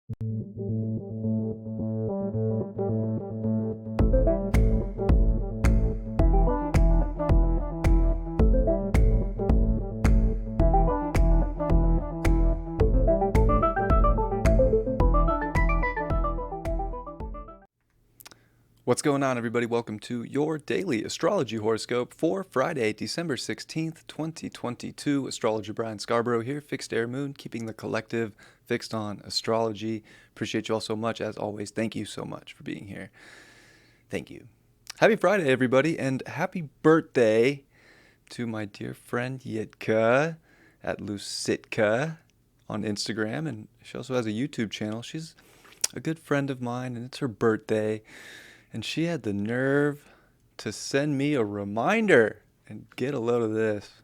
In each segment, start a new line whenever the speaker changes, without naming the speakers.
What's going on, everybody? Welcome to your daily astrology horoscope for Friday, December 16th, 2022. Astrologer Brian Scarborough here, Fixed Air Moon, keeping the collective fixed on astrology. Appreciate you all so much. As always, thank you so much for being here. Thank you. Happy Friday, everybody, and happy birthday to my dear friend Yitka at Lucitka on Instagram. And she also has a YouTube channel. She's a good friend of mine, and it's her birthday. And she had the nerve to send me a reminder. And get a load of this.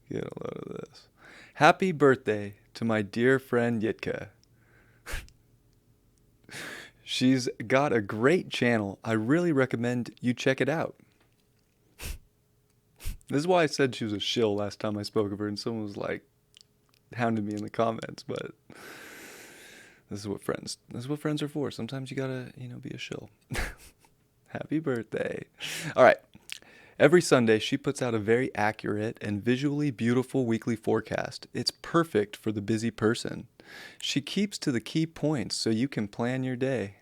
Get a load of this. Happy birthday to my dear friend Yitka. She's got a great channel. I really recommend you check it out. This is why I said she was a shill last time I spoke of her, and someone was like hounding me in the comments, but this is what friends are for. Sometimes you gotta, be a shill. Happy birthday. All right. Every Sunday, she puts out a very accurate and visually beautiful weekly forecast. It's perfect for the busy person. She keeps to the key points so you can plan your day.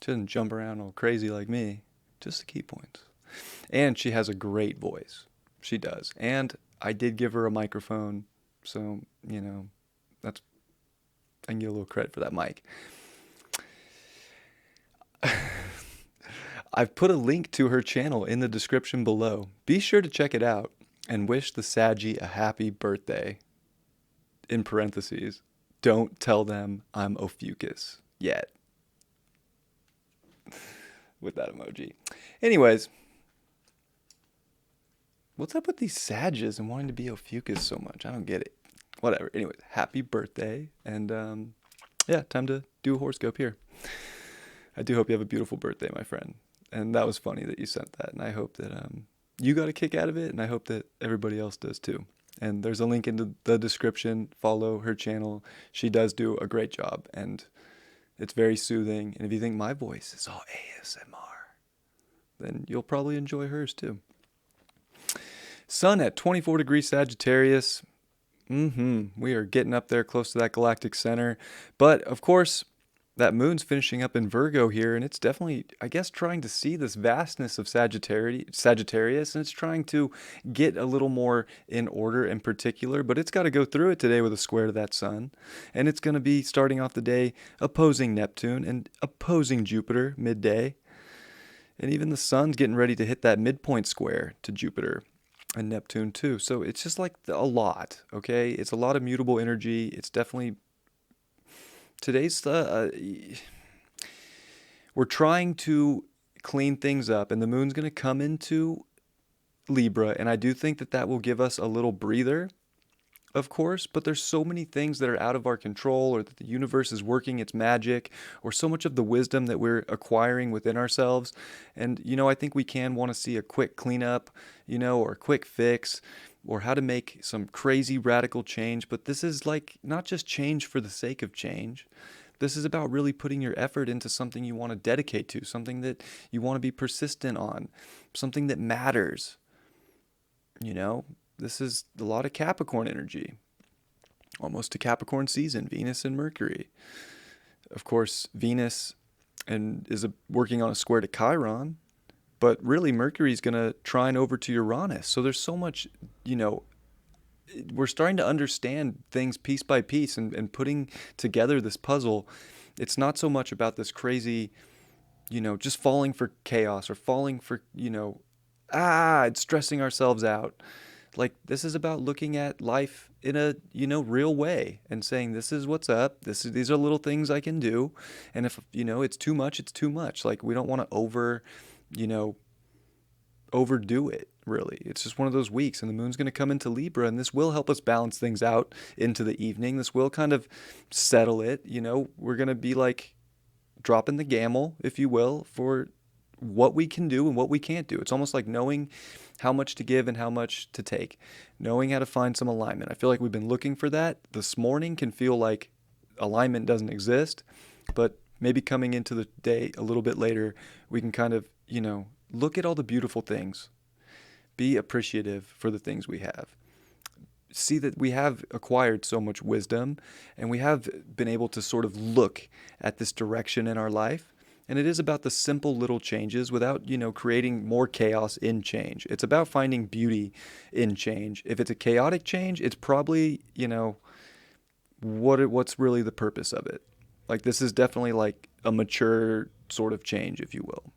She doesn't jump around all crazy like me. Just the key points. And she has a great voice. She does. And I did give her a microphone, so, that's I can get a little credit for that mic. I've put a link to her channel in the description below. Be sure to check it out and wish the Saggy a happy birthday. In parentheses, don't tell them I'm Ophiuchus yet. With that emoji. Anyways, what's up with these Sages and wanting to be Ophiuchus so much? I don't get it. Whatever. Anyways, happy birthday. And time to do a horoscope here. I do hope you have a beautiful birthday, my friend. And that was funny that you sent that. And I hope that you got a kick out of it. And I hope that everybody else does too. And there's a link in the description. Follow her channel. She does do a great job. And it's very soothing. And if you think my voice is all ASMR, then you'll probably enjoy hers too. Sun at 24 degrees Sagittarius. We are getting up there close to that galactic center. But, of course, that moon's finishing up in Virgo here, and it's definitely, I guess, trying to see this vastness of Sagittarius, and it's trying to get a little more in order in particular, but it's got to go through it today with a square to that sun. And it's going to be starting off the day opposing Neptune and opposing Jupiter midday. And even the sun's getting ready to hit that midpoint square to Jupiter and Neptune too. So it's just like a lot, okay? It's a lot of mutable energy. It's definitely today's we're trying to clean things up, and the moon's going to come into Libra, and I do think that will give us a little breather, of course, but there's so many things that are out of our control, or that the universe is working its magic, or so much of the wisdom that we're acquiring within ourselves. And, I think we can want to see a quick cleanup, or a quick fix, or how to make some crazy radical change. But this is like not just change for the sake of change. This is about really putting your effort into something you want to dedicate to, something that you want to be persistent on, something that matters. This is a lot of Capricorn energy, almost to Capricorn season, Venus and Mercury. Of course, Venus is working on a square to Chiron, but really Mercury's going to trine over to Uranus. So there's so much, we're starting to understand things piece by piece and putting together this puzzle. It's not so much about this crazy, just falling for chaos or falling for, it's stressing ourselves out. Like, this is about looking at life in a, real way and saying, this is what's up. These are little things I can do. And if, it's too much, it's too much. Like, we don't want to overdo it, really. It's just one of those weeks, and the moon's going to come into Libra, and this will help us balance things out into the evening. This will kind of settle it. We're going to be like dropping the gamble, if you will, for what we can do and what we can't do. It's almost like knowing how much to give and how much to take, knowing how to find some alignment. I feel like we've been looking for that. This morning can feel like alignment doesn't exist, but maybe coming into the day a little bit later, we can kind of, look at all the beautiful things, be appreciative for the things we have. See that we have acquired so much wisdom, and we have been able to sort of look at this direction in our life. And it is about the simple little changes without, creating more chaos in change. It's about finding beauty in change. If it's a chaotic change, it's probably, what's really the purpose of it. Like, this is definitely like a mature sort of change, if you will.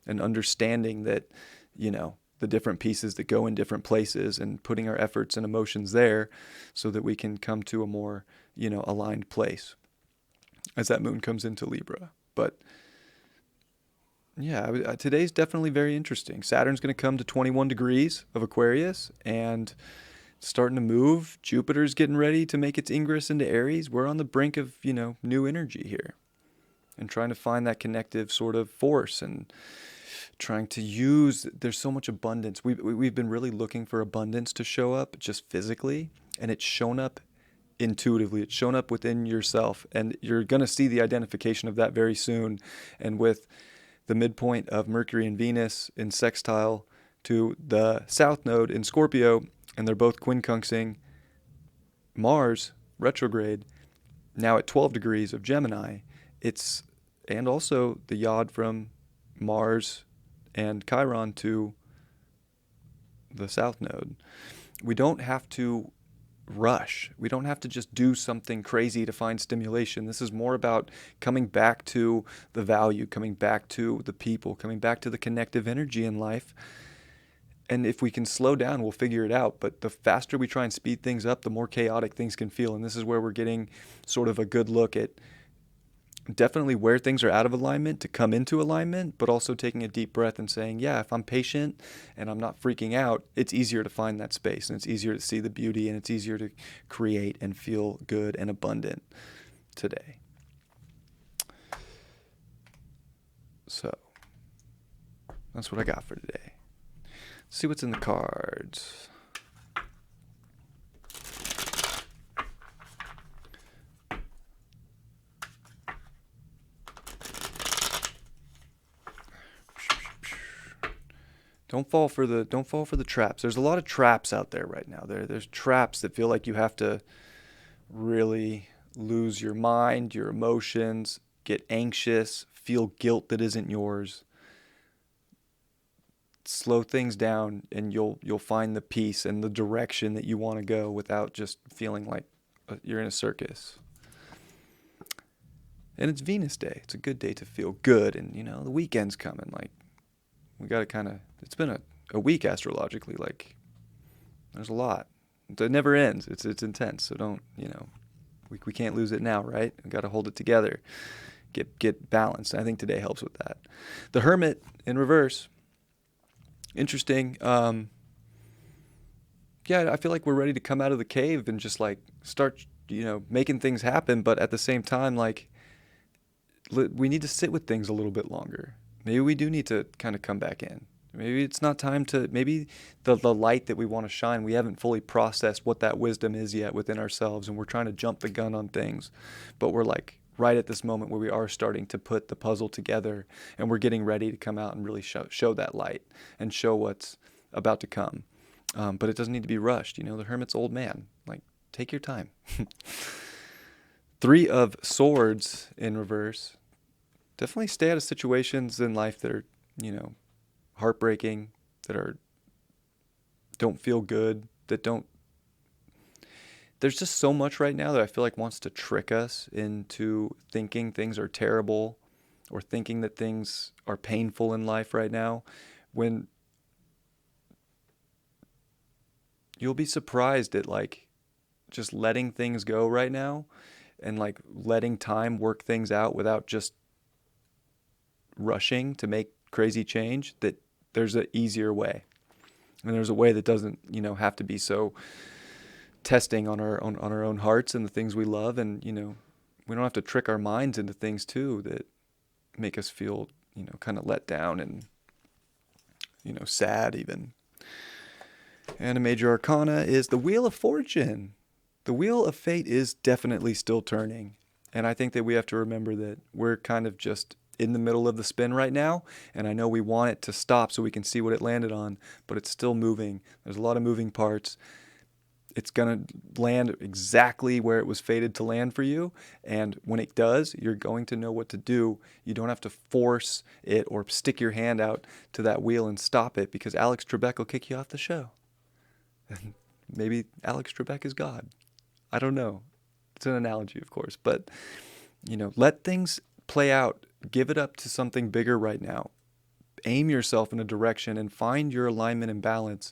And understanding that, the different pieces that go in different places and putting our efforts and emotions there so that we can come to a more, aligned place as that moon comes into Libra. But yeah, today's definitely very interesting. Saturn's going to come to 21 degrees of Aquarius and starting to move. Jupiter's getting ready to make its ingress into Aries. We're on the brink of, new energy here and trying to find that connective sort of force and trying to use, there's so much abundance. We've been really looking for abundance to show up just physically, and it's shown up intuitively. It's shown up within yourself, and you're going to see the identification of that very soon. And with the midpoint of Mercury and Venus in sextile to the south node in Scorpio, and they're both quincunxing Mars retrograde now at 12 degrees of Gemini. And also the yod from Mars and Chiron to the south node. We don't have to rush. We don't have to just do something crazy to find stimulation. This is more about coming back to the value, coming back to the people, coming back to the connective energy in life. And if we can slow down, we'll figure it out. But the faster we try and speed things up, the more chaotic things can feel. And this is where we're getting sort of a good look at definitely where things are out of alignment to come into alignment, but also taking a deep breath and saying, yeah, if I'm patient and I'm not freaking out, it's easier to find that space, and it's easier to see the beauty, and it's easier to create and feel good and abundant today. So that's what I got for today. Let's see what's in the cards. Don't fall for the traps. There's a lot of traps out there right now. There's traps that feel like you have to really lose your mind, your emotions, get anxious, feel guilt that isn't yours. Slow things down, and you'll find the peace and the direction that you want to go without just feeling like you're in a circus. And it's Venus Day. It's a good day to feel good, and the weekend's coming. Like, we got to kind of, it's been a week astrologically, like, there's a lot. It never ends. It's intense. So don't, we can't lose it now, right? We got to hold it together. Get balanced. I think today helps with that. The Hermit in reverse. Interesting. Yeah, I feel like we're ready to come out of the cave and just like start, making things happen. But at the same time, like, we need to sit with things a little bit longer. Maybe we do need to kind of come back in. Maybe it's not time to, maybe the light that we want to shine, we haven't fully processed what that wisdom is yet within ourselves, and we're trying to jump the gun on things. But we're like right at this moment where we are starting to put the puzzle together, and we're getting ready to come out and really show that light and show what's about to come. But it doesn't need to be rushed. The Hermit's old man. Like, take your time. Three of Swords in reverse. Definitely stay out of situations in life that are, heartbreaking, that don't feel good, there's just so much right now that I feel like wants to trick us into thinking things are terrible or thinking that things are painful in life right now, when you'll be surprised at like just letting things go right now and like letting time work things out without just rushing to make crazy change, that there's an easier way. And there's a way that doesn't, have to be so testing on our own hearts and the things we love. And, we don't have to trick our minds into things too that make us feel, kind of let down and, sad even. And a major arcana is the Wheel of Fortune. The Wheel of Fate is definitely still turning. And I think that we have to remember that we're kind of just in the middle of the spin right now. And I know we want it to stop so we can see what it landed on, but it's still moving. There's a lot of moving parts. It's going to land exactly where it was fated to land for you. And when it does, you're going to know what to do. You don't have to force it or stick your hand out to that wheel and stop it, because Alex Trebek will kick you off the show. And maybe Alex Trebek is God. I don't know. It's an analogy, of course. But, let things play out. Give it up to something bigger right now. Aim yourself in a direction and find your alignment and balance,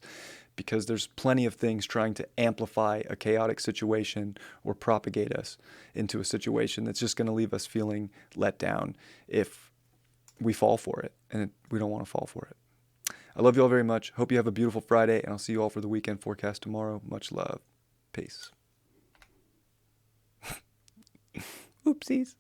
because there's plenty of things trying to amplify a chaotic situation or propagate us into a situation that's just going to leave us feeling let down if we fall for it, and we don't want to fall for it. I love you all very much. Hope you have a beautiful Friday, and I'll see you all for the weekend forecast tomorrow. Much love. Peace. Oopsies.